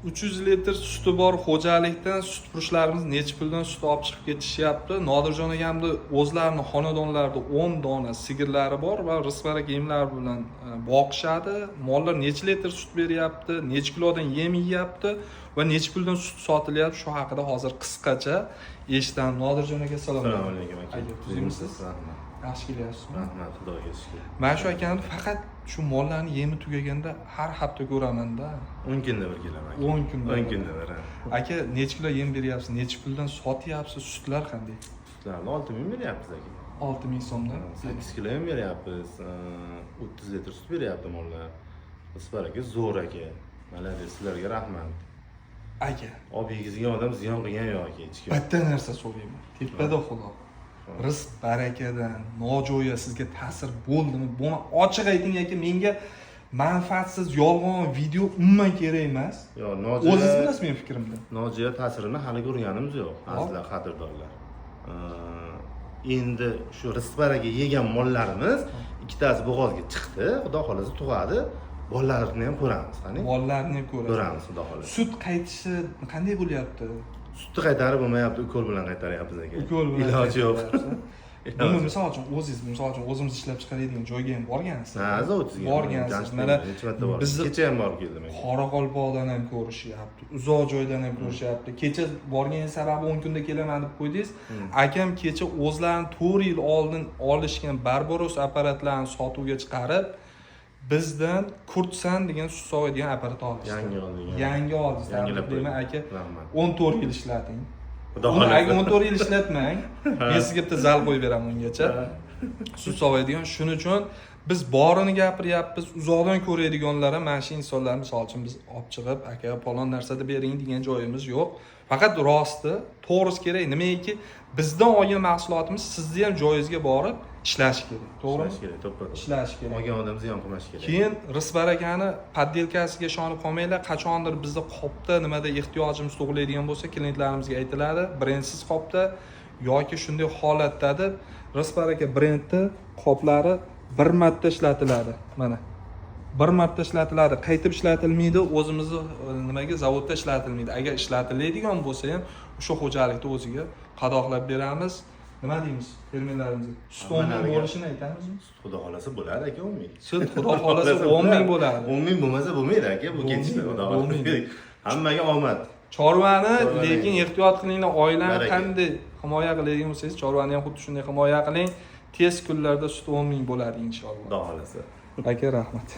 300 litr suti bor xo'jalikdan sutpurishlarimiz necha puldan sut olib chiqib ketishyapti. Nodirjon akamni o'zlarini xonadonlarida 10 dona sigirlari bor va rizq-baraka yemlari bilan boqishadi. Mollar necha litr sut beryapti, necha kilodan yem yeyapti va necha puldan sut sotilyapti, shu haqida hozir qisqacha eshitamiz. Nodirjon aka, salom. Assalomu alaykum aka. Tuzimsiz? Rahmat. Yaxshi kelyapsizmi? Rahmat, Xudoga shukr. Men shu akani faqat shu mollarni yemi tugaganda har hafta ko'raman-da. 10 kunda bir kelaman aka. 10 kunda. 10 kunda bir. Aka, necha kilo yem beryapsiz? Necha puldan sotyapsiz? Sutlar qanday? Sutlarni 6000 beryapmiz aka. 6000 so'mdan. 8 kilo ham beryapmiz. 30 litr sut beryapti mollar. Rizq-baraka zo'r aka. Malades, sizlarga rahmat. Aka, Olib yegizgan odam ziyon qilgan yo'q aka hech kim. bitta narsa so'rayman. Tepada xudo. Rizq barakadan nojo'ya sizga ta'sir bo'ldimi? Buni ochiq ayting aka, menga manfaatsiz yolg'on video umuman kerak emas. Yo'q, nojo'ya. O'zingiz bilasiz men fikrimda. Nojo'ya ta'sirini hali ko'rganimiz yo'q, azizlar, qadrdonlar. Endi shu rizq-baraka yegan mollarimiz ikkitasi bo'g'ozga chiqdi, xudo xolasa tug'adi. Bolalarini ham ko'ramiz, qani? Bollarni ham Ko'ramiz, xudo xolasa. Sut qaytishi qanday bo'lyapti? Sutni qaytarib bo'lmayapti, ukol bilan qaytaryapmiz aka. Ukol bilan iloji yo'q. Buni misol uchun o'zimiz ishlab chiqaradigan joyga ham borgansiz. Ha, zavodga borgansiz. Mana bizni kecha ham borib keldim aka. Qoraqalpoqdan ham ko'rishyapti, uzoq joydan ham ko'rishyapti. Kecha borgan sababi 10 kunda kelaman deb qo'ydingiz. Akam kecha o'zlarini 4 yil oldin olishgan Barbaros apparatlarini sotuvga chiqarib, bizdan Kurtsan degan sut sog'adigan apparat olishdi. Yangi oldik. Yangi oldingiz. Yangilab Deyman aka. Rahmat. 14 yil ishlating. Xudo Uni xolasa. aka 14 yil ishlatmang. Men sizga bitta zal qo'yib beraman ungacha. Sut sog'adigan. Shuning uchun biz borini gapiryapmiz. Uzoqdan ko'radiganlar ham mana shu insonlar misol uchun biz olib chiqib, aka falon narsada bering degan joyimiz yo'q. Faqat rosti, to'g'risi kerak. Nimaiki, bizdan olgan mahsulotimiz sizni ham joyingizga borib ishlash kerak. To'g'rimi? Ishlash kerak, to'ppa. Ishlash kerak. Olgan odam ziyon qilmash kerak. Keyin rizq-barakani poddelkasiga ishonib qolmanglar. Qachondir bizda qopda nimada ehtiyojimiz tug'iladigan bo'lsa, klientlarimizga aytiladi, brendsiz qopda yoki shunday holatda deb rizq-baraka brendi qoplari bir marta ishlatiladi. Mana. Bir marta ishlatiladi, qaytib ishlatilmaydi, o'zimizni nimaga zavodda ishlatilmaydi. Agar ishlatiladigan bo'lsa ham o'sha xo'jalikni o'ziga qadoqlab beramiz. Nima deymiz fermerlarimizga? Sut 10 ming bo'lishini aytamizmi? Xudo xolasa bo'ladi aka 10 ming. Sut xudo xolasa 10 ming bo'ladi. 10 ming bo'lmasa bo'lmaydi aka, bu ketishda xudo xolasa. Hammaga omad. Chorvani lekin ehtiyot qilinglar, oilani qanday himoya qiladigan bo'lsangiz, chorvani ham xuddi shunday himoya qiling. Tez kunlarda sut 10 ming bo'ladi inshaalloh. Xudo xolasa. Aka, rahmat.